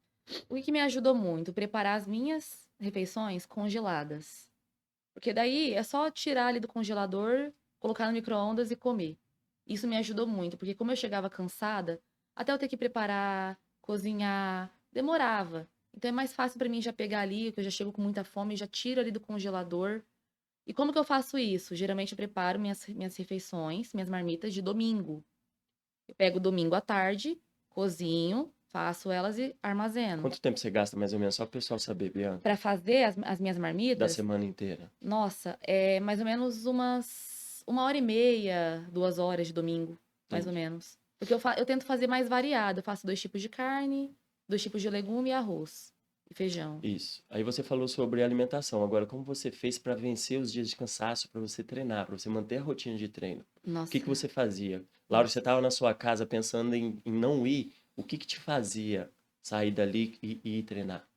O que me ajudou muito? Preparar as minhas refeições congeladas. Porque daí é só tirar ali do congelador, colocar no micro-ondas e comer. Isso me ajudou muito, porque como eu chegava cansada, até eu ter que preparar, cozinhar, demorava. Então é mais fácil pra mim já pegar ali, que eu já chego com muita fome, já tiro ali do congelador. E como que eu faço isso? Geralmente eu preparo minhas refeições, minhas marmitas de domingo. Eu pego domingo à tarde, cozinho, faço elas e armazeno. Quanto tempo você gasta mais ou menos só para o pessoal saber, Bianca? Pra fazer as minhas Da marmitas, semana inteira. nossa, é mais ou menos uma hora e meia, 2 horas de domingo, mais ou Entendi. menos. Porque eu tento fazer mais variado. Eu faço 2 tipos de carne, 2 tipos de legume e arroz e feijão. Isso. Aí você falou sobre alimentação. Agora, como você fez para vencer os dias de cansaço, para você treinar, para você manter a rotina de treino? O que que Nossa, você fazia? Laura, você nossa. estava na sua casa pensando em não ir. O que que te fazia sair dali e ir treinar?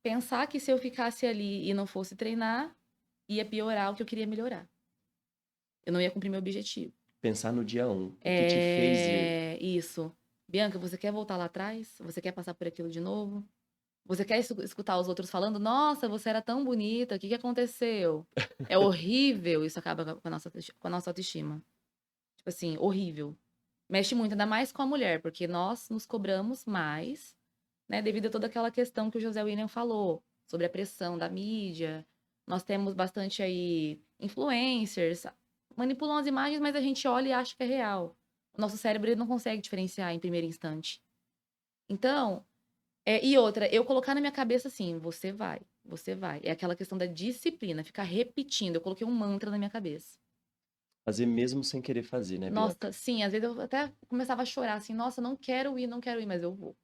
Pensar que se eu ficasse ali e não fosse treinar, ia piorar o que eu queria melhorar. Eu não ia cumprir meu objetivo. Pensar no dia um. O que te fez ir? É isso. Bianca, você quer voltar lá atrás? Você quer passar por aquilo de novo? Você quer escutar os outros falando: "Nossa, você era tão bonita, o que que aconteceu?". É horrível, isso acaba com a nossa autoestima. Tipo assim, horrível. Mexe muito, ainda mais com a mulher, porque nós nos cobramos mais, né, devido a toda aquela questão que o José William falou, sobre a pressão da mídia. Nós temos bastante aí influencers, manipulam as imagens, mas a gente olha e acha que é real. O nosso cérebro ele não consegue diferenciar em primeiro instante. Então, e outra, eu colocar na minha cabeça assim: "Você vai, você vai". É aquela questão da disciplina, ficar repetindo. Eu coloquei um mantra na minha cabeça. Fazer mesmo sem querer fazer, né, Bianca? Nossa, sim, às vezes eu até começava a chorar assim: "Nossa, não quero ir", mas eu vou.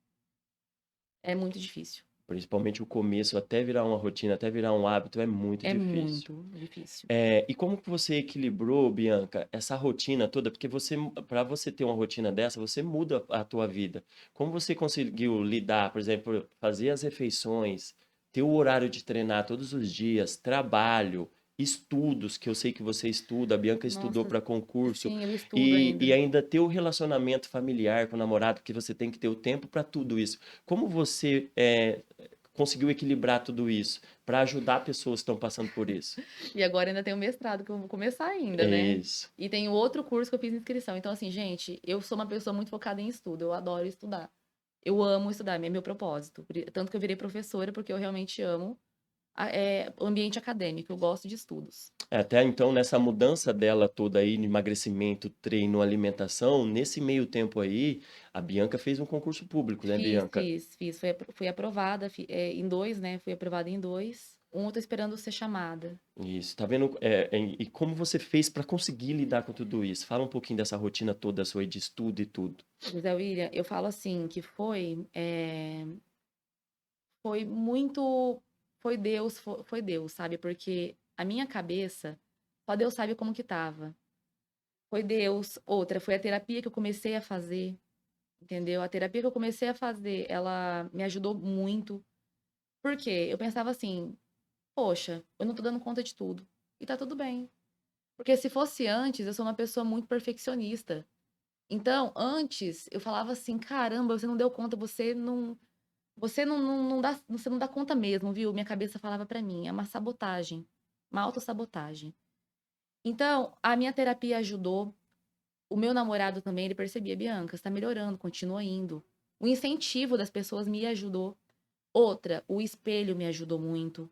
É muito difícil. Principalmente o começo, até virar uma rotina, até virar um hábito, é muito É difícil. muito difícil. E como que você equilibrou, Bianca, essa rotina toda? Porque você, para você ter uma rotina dessa, você muda a tua vida. Como você conseguiu lidar, por exemplo, fazer as refeições, ter o horário de treinar todos os dias, trabalho, estudos, que eu sei que você estuda, a Bianca estudou Nossa, para concurso, sim, eu estudo e ainda. ainda ter o relacionamento familiar com o namorado, porque você tem que ter o tempo para tudo isso. Como você conseguiu equilibrar tudo isso para ajudar pessoas que estão passando por isso? E agora ainda tem o mestrado que eu vou começar ainda, É né. isso. E tem outro curso que eu fiz inscrição. Então assim, gente, eu sou uma pessoa muito focada em estudo, eu adoro estudar. Eu amo estudar, é meu propósito. Tanto que eu virei professora, porque eu realmente amo o ambiente acadêmico, eu gosto de estudos. Até então, nessa mudança dela toda aí, no emagrecimento, treino, alimentação, nesse meio tempo aí, a Bianca fez um concurso público, né, Fiz, Bianca? fiz, fiz. Fui aprovada em 2, né, fui aprovada em 2. Eu tô esperando ser chamada. Isso, tá vendo? E como você fez para conseguir lidar com tudo isso? Fala um pouquinho dessa rotina toda sua aí de estudo e tudo. José William, eu falo assim, que foi muito foi Deus, sabe, porque a minha cabeça, só Deus sabe como que estava. Foi Deus. Outra, foi a terapia que eu comecei a fazer, entendeu? A terapia que eu comecei a fazer, ela me ajudou muito. Por quê? Eu pensava assim: "Poxa, eu não tô dando conta de tudo, e tá tudo bem". Porque se fosse antes, eu sou uma pessoa muito perfeccionista. Então, antes, eu falava assim: "Caramba, você não deu conta, você não dá conta mesmo, viu?". Minha cabeça falava pra mim, é uma sabotagem, uma autossabotagem. Então, a minha terapia ajudou, o meu namorado também, ele percebia: "Bianca, você tá melhorando, continua indo". O incentivo das pessoas me ajudou. Outra, o espelho me ajudou muito.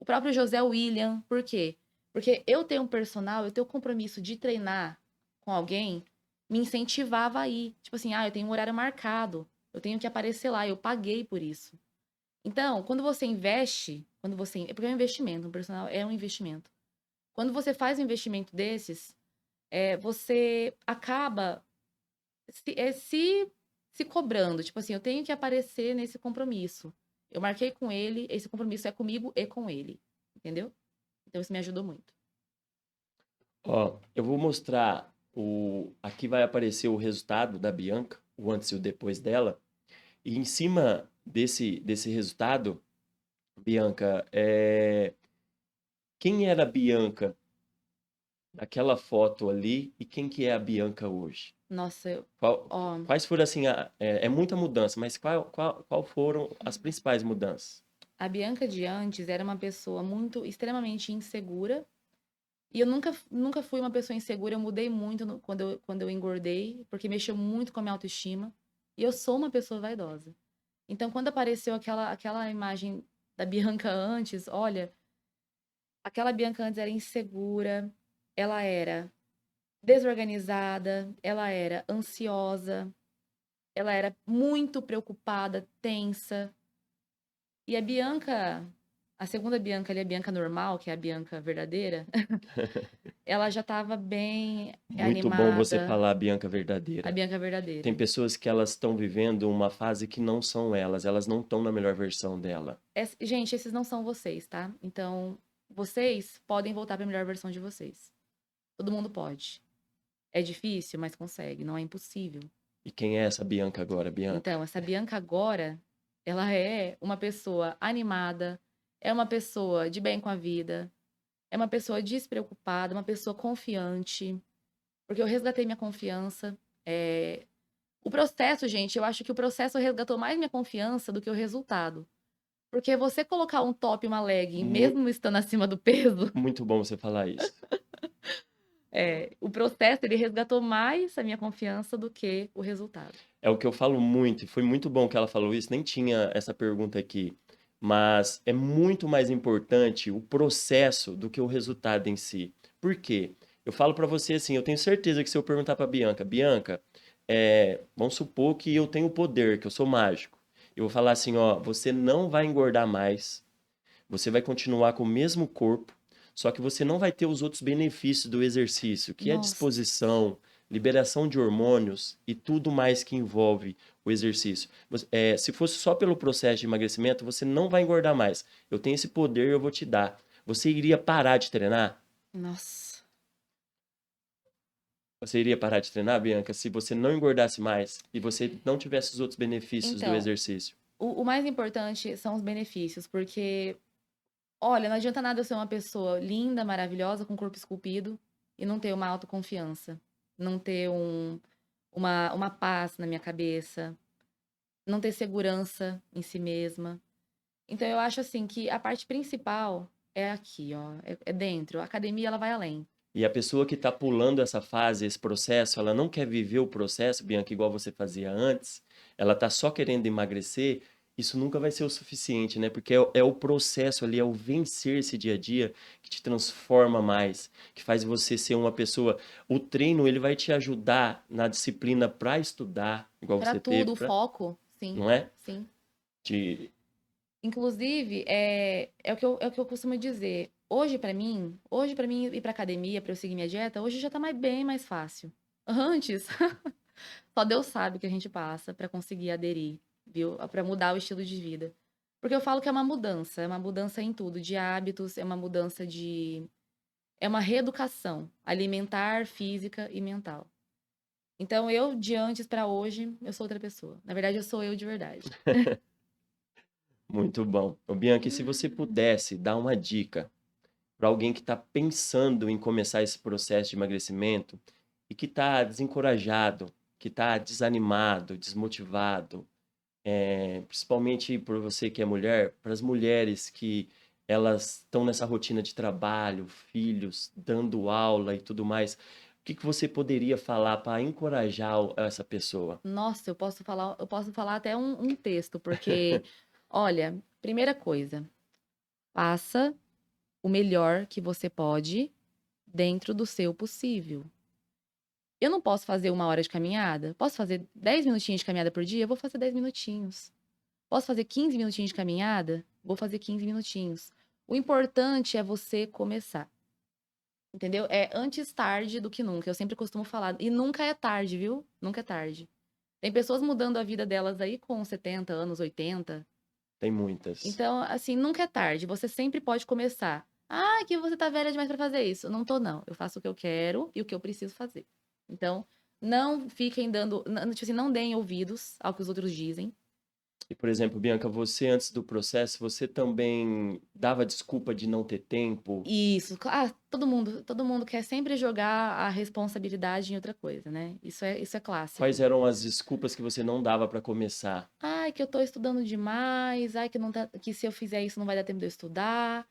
O próprio José William, por quê? Porque eu ter um personal, eu ter o compromisso de treinar com alguém, me incentivava a ir. Tipo assim: "Ah, eu tenho um horário marcado, eu tenho que aparecer lá, eu paguei por isso". Então, quando você investe, porque é um investimento, um personal é um investimento. Quando você faz um investimento desses, você acaba se cobrando, tipo assim: "Eu tenho que aparecer nesse compromisso. Eu marquei com ele, esse compromisso é comigo e com ele", entendeu? Então isso me ajudou muito. Ó, eu vou mostrar aqui vai aparecer o resultado da Bianca, o antes e o depois dela, e em cima desse resultado Bianca, quem era a Bianca naquela foto ali e quem que é a Bianca hoje? Nossa, Qual- ó, quais foram assim, é muita mudança, mas qual foram as principais mudanças? a Bianca de antes era uma pessoa muito, extremamente insegura. E eu nunca fui uma pessoa insegura, eu mudei muito quando eu engordei, porque mexeu muito com a minha autoestima. E eu sou uma pessoa vaidosa. Então, quando apareceu aquela imagem da Bianca antes, olha, aquela Bianca antes era insegura, ela era desorganizada, ela era ansiosa, ela era muito preocupada, tensa. E a Bianca, a segunda Bianca ali, a Bianca normal, que é a Bianca verdadeira, ela já estava bem Muito bom você animada, falar a Bianca a verdadeira. Bianca Tem verdadeira. pessoas que elas estão vivendo uma fase que não são elas não estão na melhor versão dela. Gente, esses não são vocês, tá? Então, vocês podem voltar para a melhor versão de vocês. Todo mundo pode. É difícil, mas consegue, não é impossível. E quem é essa Bianca agora, Bianca? Então, essa Bianca agora, ela é uma pessoa animada, é uma pessoa de bem com a vida, é uma pessoa despreocupada, uma pessoa confiante, porque eu resgatei minha confiança. O processo, gente, eu acho que o processo resgatou mais minha confiança do que o resultado. Porque você colocar um top e uma legging, Mu- mesmo estando acima do peso, Muito bom você falar isso. o processo ele resgatou mais a minha confiança do que o resultado. É o que eu falo muito, e foi muito bom que ela falou isso, nem tinha essa pergunta aqui, mas é muito mais importante o processo do que o resultado em si. Por quê? Eu falo pra você assim, eu tenho certeza que se eu perguntar pra Bianca, Bianca, vamos supor que eu tenho poder, que eu sou mágico. Eu vou falar assim, ó, você não vai engordar mais, você vai continuar com o mesmo corpo, só que você não vai ter os outros benefícios do exercício, que é Nossa, disposição, liberação de hormônios e tudo mais que envolve o exercício. Se fosse só pelo processo de emagrecimento, você não vai engordar mais. Eu tenho esse poder, eu vou te dar. Você iria parar de treinar? nossa. Você iria parar de treinar, Bianca, se você não engordasse mais e você não tivesse os outros benefícios do Então, exercício? o mais importante são os benefícios, porque, olha, não adianta nada eu ser uma pessoa linda, maravilhosa, com corpo esculpido e não ter uma autoconfiança, não ter uma paz na minha cabeça, não ter segurança em si mesma. Então eu acho assim que a parte principal é aqui, ó, é dentro. A academia ela vai além. E a pessoa que está pulando essa fase, esse processo, ela não quer viver o processo, Bianca, igual você fazia antes, ela está só querendo emagrecer, isso nunca vai ser o suficiente, né? Porque é o processo ali, é o vencer esse dia a dia que te transforma mais, que faz você ser uma pessoa. O treino, ele vai te ajudar na disciplina para estudar, igual Pra você teve, tudo, o foco, sim, não é? sim. De, Inclusive, é o que eu costumo dizer. Hoje para mim ir pra academia, pra eu seguir minha dieta, hoje já tá bem mais fácil. Antes, só Deus sabe o que a gente passa pra conseguir aderir, viu? Pra mudar o estilo de vida. Porque eu falo que é uma mudança em tudo, de hábitos, é uma reeducação alimentar, física e mental. Então, eu, de antes pra hoje, eu sou outra pessoa. Na verdade, eu sou eu de verdade. muito bom. Ô, Bianca, e se você pudesse dar uma dica para alguém que está pensando em começar esse processo de emagrecimento e que está desencorajado, que está desanimado, desmotivado, principalmente por você que é mulher, para as mulheres que elas estão nessa rotina de trabalho, filhos, dando aula e tudo mais, o que que você poderia falar para encorajar essa pessoa? Nossa, eu posso falar até um texto, porque, olha, primeira coisa, faça o melhor que você pode dentro do seu possível. Eu não posso fazer 1 hora de caminhada? Posso fazer 10 minutinhos de caminhada por dia? Eu vou fazer 10 minutinhos. Posso fazer 15 minutinhos de caminhada? Vou fazer 15 minutinhos. O importante é você começar. Entendeu? É antes tarde do que nunca. Eu sempre costumo falar. E nunca é tarde, viu? Nunca é tarde. Tem pessoas mudando a vida delas aí com 70 anos, 80. Tem muitas. Então, assim, nunca é tarde. Você sempre pode começar. Ah, que você tá velha demais pra fazer isso. Não tô, não. Eu faço o que eu quero e o que eu preciso fazer. Então, não fiquem dando. Tipo assim, não deem ouvidos ao que os outros dizem. E, por exemplo, Bianca, você antes do processo, você também dava desculpa de não ter tempo? Isso, todo mundo quer sempre jogar a responsabilidade em outra coisa, né? Isso é Quais clássico. eram as desculpas que você não dava para começar? Ai, que eu tô estudando demais, ai, que não tá, que se eu fizer isso não vai dar tempo de eu estudar.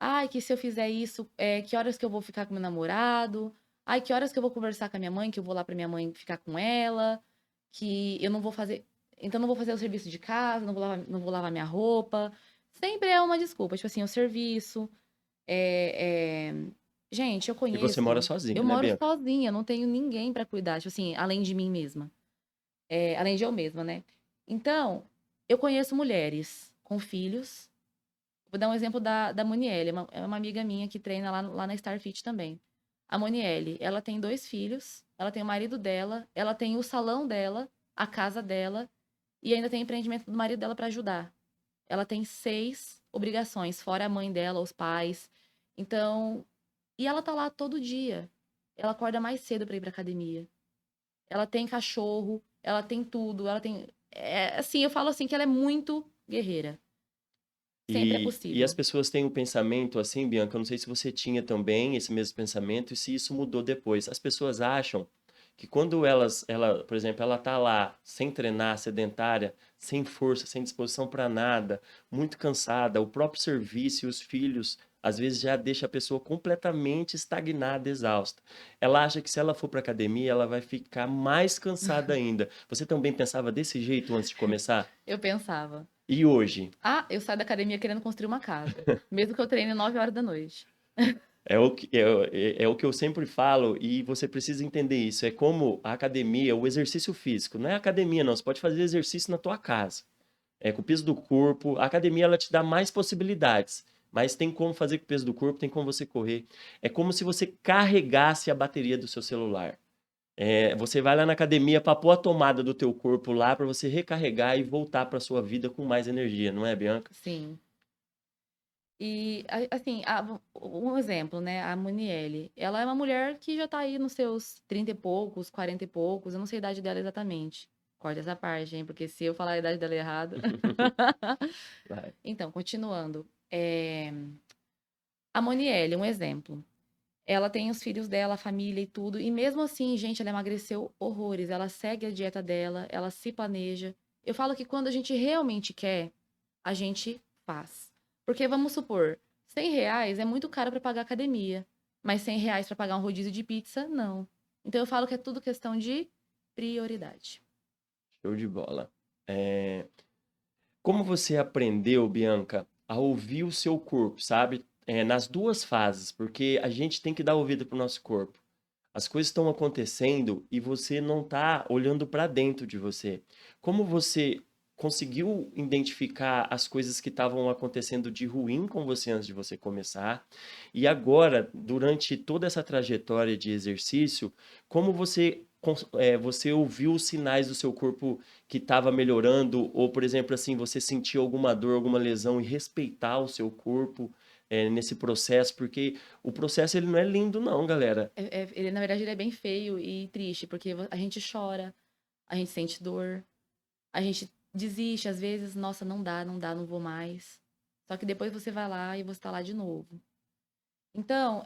Ai, que se eu fizer isso, que horas que eu vou ficar com meu namorado? Ai, que horas que eu vou conversar com a minha mãe, que eu vou lá pra minha mãe ficar com ela, que eu não vou fazer, então não vou fazer o serviço de casa, não vou lavar minha roupa. Sempre é uma desculpa, tipo assim, o serviço, é, é... Gente, E você mora eu sozinha, né, moro Bianca? sozinha, eu não tenho ninguém pra cuidar, tipo assim, além de mim mesma. Além de eu mesma, né? Então, eu conheço mulheres com filhos. Vou dar um exemplo da Monielle, é uma amiga minha que treina lá na Starfit também. A Monielle, ela tem 2 filhos, ela tem o marido dela, ela tem o salão dela, a casa dela e ainda tem o empreendimento do marido dela para ajudar. Ela tem 6 obrigações, fora a mãe dela, os pais. Então, e ela tá lá todo dia. Ela acorda mais cedo para ir pra academia. Ela tem cachorro, ela tem tudo, ela tem. Assim, eu falo assim que ela é muito guerreira. Sempre é E as possível. pessoas têm um pensamento assim, Bianca, eu não sei se você tinha também esse mesmo pensamento e se isso mudou depois. As pessoas acham que quando por exemplo, ela tá lá sem treinar, sedentária, sem força, sem disposição para nada, muito cansada, o próprio serviço e os filhos às vezes já deixa a pessoa completamente estagnada, exausta. Ela acha que se ela for para academia, ela vai ficar mais cansada ainda. Você também pensava desse jeito antes de começar? Eu pensava. E hoje? Ah, eu saio da academia querendo construir uma casa. Mesmo que eu treine 9 horas da noite. É o que eu sempre falo e você precisa entender isso. É como a academia, o exercício físico. Não é academia, não. Você pode fazer exercício na tua casa. É com o peso do corpo. A academia, ela te dá mais possibilidades. Mas tem como fazer com o peso do corpo, tem como você correr. É como se você carregasse a bateria do seu celular. Você vai lá na academia para pôr a tomada do teu corpo lá para você recarregar e voltar para sua vida com mais energia, não é, Bianca? Sim. E, assim, um exemplo, né? A Muniele. Ela é uma mulher que já tá aí nos seus 30 e poucos, 40 e poucos. Eu não sei a idade dela exatamente. Corta essa parte, hein? Porque se eu falar a idade dela errado. Vai. Então, continuando. A Monielle, um exemplo. Ela tem os filhos dela, a família e tudo. E mesmo assim, gente, ela emagreceu horrores. Ela segue a dieta dela, ela se planeja. Eu falo que quando a gente realmente quer, a gente faz. Porque vamos supor, R$ 100 é muito caro para pagar academia. Mas R$ 100 para pagar um rodízio de pizza, não. Então eu falo que é tudo questão de prioridade. Show de bola. É, Como você aprendeu, Bianca, a ouvir o seu corpo, sabe? Nas duas fases, porque a gente tem que dar ouvido pro nosso corpo. As coisas estão acontecendo e você não está olhando para dentro de você. Como você conseguiu identificar as coisas que estavam acontecendo de ruim com você antes de você começar? E agora, durante toda essa trajetória de exercício, como você ouviu os sinais do seu corpo que estava melhorando? Ou, por exemplo, assim, você sentiu alguma dor, alguma lesão e respeitar o seu corpo, nesse processo? Porque o processo ele não é lindo, não, galera. Ele, na verdade, ele é bem feio e triste, porque a gente chora, a gente sente dor, a gente desiste, às vezes, nossa, não dá, não dá, não vou mais. Só que depois você vai lá e você tá lá de novo. Então,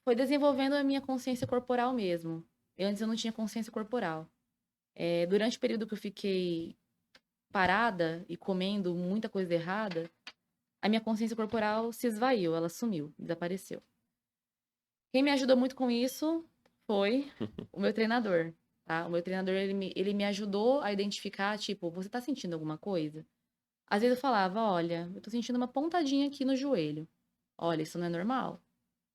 foi desenvolvendo a minha consciência corporal mesmo. Antes eu não tinha consciência corporal. Durante o período que eu fiquei parada e comendo muita coisa errada, a minha consciência corporal se esvaiu, ela sumiu, desapareceu. Quem me ajudou muito com isso foi o meu treinador, tá? O meu treinador, ele me ajudou a identificar, tipo, você tá sentindo alguma coisa? Às vezes eu falava, olha, eu tô sentindo uma pontadinha aqui no joelho. Olha, isso não é normal.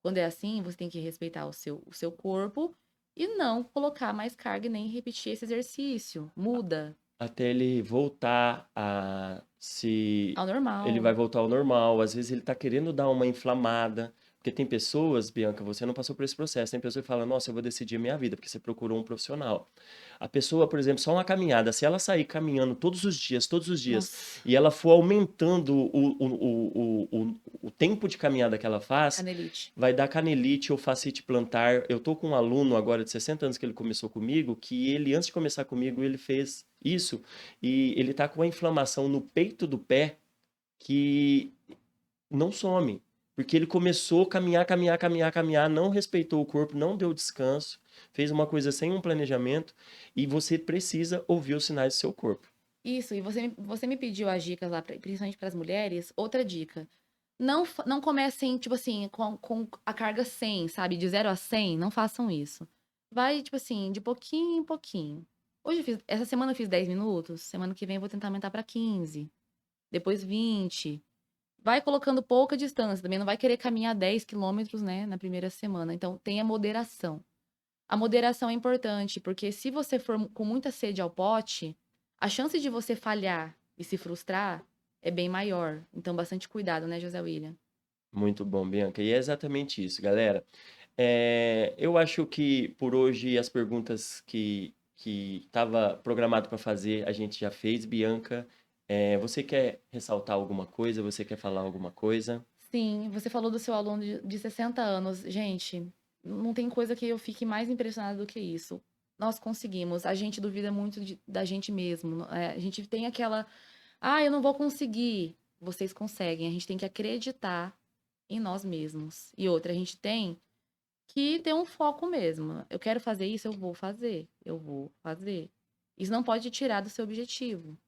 Quando é assim, você tem que respeitar o seu corpo e não colocar mais carga e nem repetir esse exercício. Muda Até ele voltar a se ao ele vai normal. voltar ao normal. Às vezes ele tá querendo dar uma inflamada. Porque tem pessoas, Bianca, você não passou por esse processo. Tem pessoa que fala, nossa, eu vou decidir a minha vida, porque você procurou um profissional. A pessoa, por exemplo, só uma caminhada, se ela sair caminhando todos os dias, Nossa, e ela for aumentando o tempo de caminhada que ela faz, canelite. vai dar canelite ou fascite plantar. Eu tô com um aluno agora de 60 anos que ele começou comigo, que ele, antes de começar comigo, ele fez isso, e ele tá com uma inflamação no peito do pé que não some. Porque ele começou a caminhar, caminhar, caminhar, caminhar, não respeitou o corpo, não deu descanso, fez uma coisa sem um planejamento, e você precisa ouvir os sinais do seu corpo. Isso, e você me pediu as dicas lá, principalmente para as mulheres. Outra dica. Não, não comecem, tipo assim, com a carga 100, sabe? De 0 a 100, não façam isso. Vai, tipo assim, de pouquinho em pouquinho. Essa semana eu fiz 10 minutos, semana que vem eu vou tentar aumentar para 15, depois 20. Vai colocando pouca distância, também não vai querer caminhar 10 quilômetros, né, na primeira semana. Então, tenha moderação. A moderação é importante, porque se você for com muita sede ao pote, a chance de você falhar e se frustrar é bem maior. Então, bastante cuidado, né, José William? Muito bom, Bianca. E é exatamente isso, galera. Eu acho que por hoje as perguntas que estava programado para fazer a gente já fez, Bianca. Você quer ressaltar alguma coisa? Você quer falar alguma coisa? Sim, você falou do seu aluno de 60 anos. Gente, não tem coisa que eu fique mais impressionada do que isso. Nós conseguimos. A gente duvida muito da gente mesmo. A gente tem aquela. Ah, eu não vou conseguir. Vocês conseguem. A gente tem que acreditar em nós mesmos. E outra, a gente tem que ter um foco mesmo. Eu quero fazer isso, eu vou fazer. Eu vou fazer. Isso não pode tirar do seu objetivo.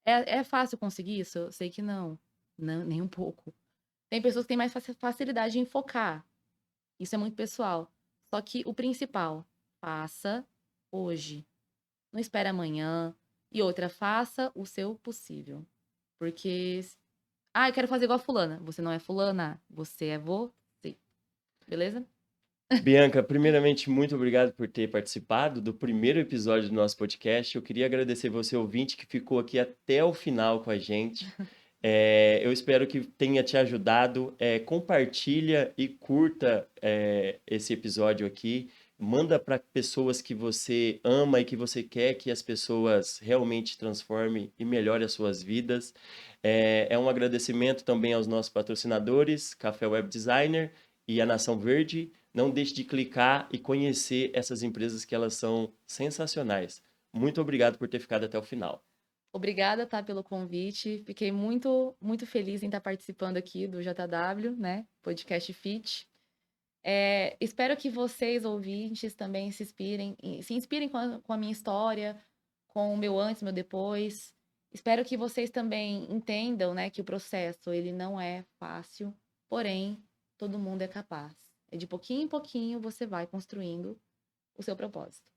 É fácil conseguir isso? Eu sei que não. Não, nem um pouco. Tem pessoas que têm mais facilidade em focar. Isso é muito pessoal. Só que o principal, faça hoje. Não espere amanhã. E outra, faça o seu possível. Porque, eu quero fazer igual a fulana. Você não é fulana, você é você. Beleza? Bianca, primeiramente, muito obrigado por ter participado do primeiro episódio do nosso podcast. Eu queria agradecer você, ouvinte, que ficou aqui até o final com a gente. Eu espero que tenha te ajudado. Compartilha e curta esse episódio aqui. Manda para pessoas que você ama e que você quer que as pessoas realmente transformem e melhorem as suas vidas. Um agradecimento também aos nossos patrocinadores, Café Web Designer e a Nação Verde. Não deixe de clicar e conhecer essas empresas que elas são sensacionais. Muito obrigado por ter ficado até o final. Obrigada, tá, pelo convite. Fiquei muito, muito feliz em estar participando aqui do JW, né? Podcast Fit. Espero que vocês, ouvintes, também se inspirem com a minha história, com o meu antes, meu depois. Espero que vocês também entendam, né, que o processo ele não é fácil, porém todo mundo é capaz. É de pouquinho em pouquinho você vai construindo o seu propósito.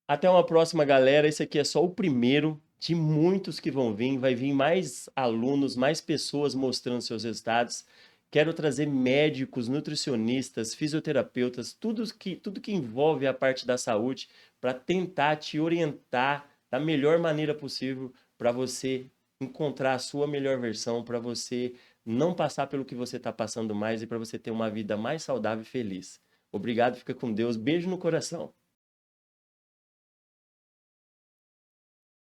Até uma próxima, galera. Esse aqui é só o primeiro de muitos que vão vir. Vai vir mais alunos, mais pessoas mostrando seus resultados. Quero trazer médicos, nutricionistas, fisioterapeutas, tudo que envolve a parte da saúde para tentar te orientar da melhor maneira possível para você encontrar a sua melhor versão, para você não passar pelo que você está passando mais e para você ter uma vida mais saudável e feliz. Obrigado, fica com Deus. Beijo no coração.